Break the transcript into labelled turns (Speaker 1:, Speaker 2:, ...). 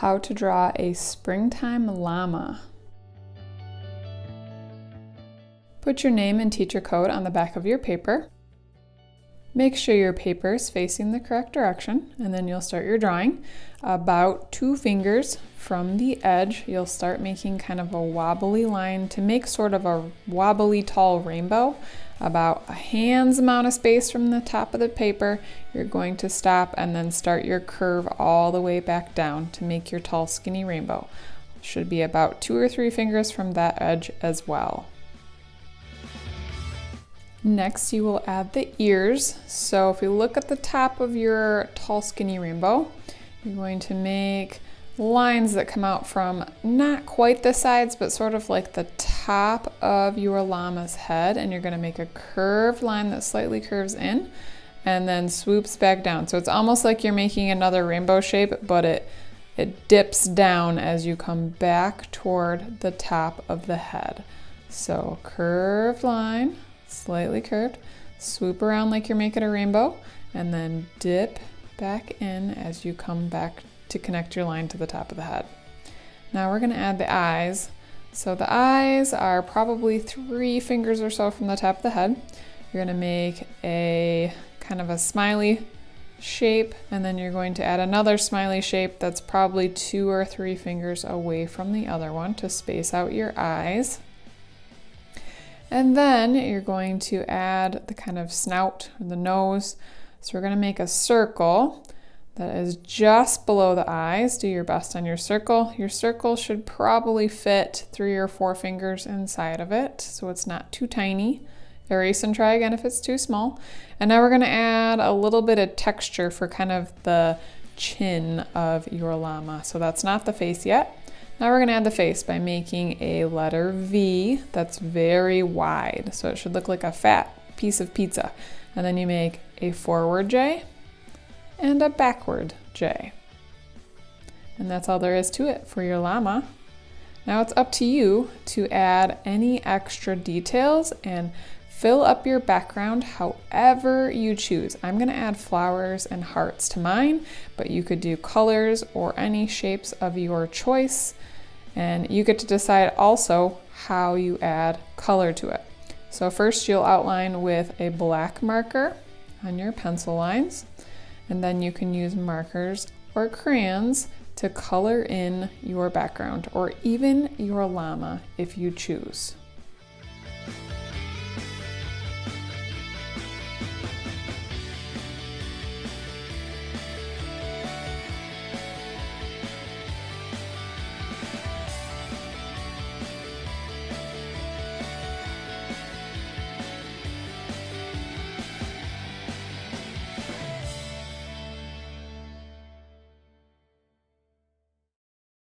Speaker 1: how to draw a springtime llama. Put your name and teacher code on the back of your paper. Make sure your paper is facing the correct direction, and then you'll start your drawing. About 2 fingers from the edge, you'll start making kind of a wobbly line to make sort of a wobbly tall rainbow. About a hand's amount of space from the top of the paper, you're going to stop and then start your curve all the way back down to make your tall, skinny rainbow. Should be about 2 or 3 fingers from that edge as well. Next, you will add the ears. So if we look at the top of your tall, skinny rainbow, you're going to make lines that come out from not quite the sides, but sort of like the top of your llama's head. And you're going to make a curved line that slightly curves in and then swoops back down. So it's almost like you're making another rainbow shape, but it dips down as you come back toward the top of the head. So curved line, slightly curved, swoop around like you're making a rainbow, and then dip back in as you come back to connect your line to the top of the head. Now we're going to add the eyes. So the eyes are probably 3 fingers or so from the top of the head. You're going to make a kind of a smiley shape, and then you're going to add another smiley shape that's probably 2 or 3 fingers away from the other one to space out your eyes. And then you're going to add the kind of snout or the nose. So we're going to make a circle that is just below the eyes. Do your best on your circle. Your circle should probably fit 3 or 4 fingers inside of it, so it's not too tiny. Erase and try again if it's too small. And now we're going to add a little bit of texture for kind of the chin of your llama. So that's not the face yet. Now we're going to add the face by making a letter V that's very wide. So it should look like a fat piece of pizza. And then you make a forward J and a backward J. And that's all there is to it for your llama. Now it's up to you to add any extra details and fill up your background however you choose. I'm going to add flowers and hearts to mine, but you could do colors or any shapes of your choice. And you get to decide also how you add color to it. So first you'll outline with a black marker on your pencil lines, and then you can use markers or crayons to color in your background or even your llama if you choose.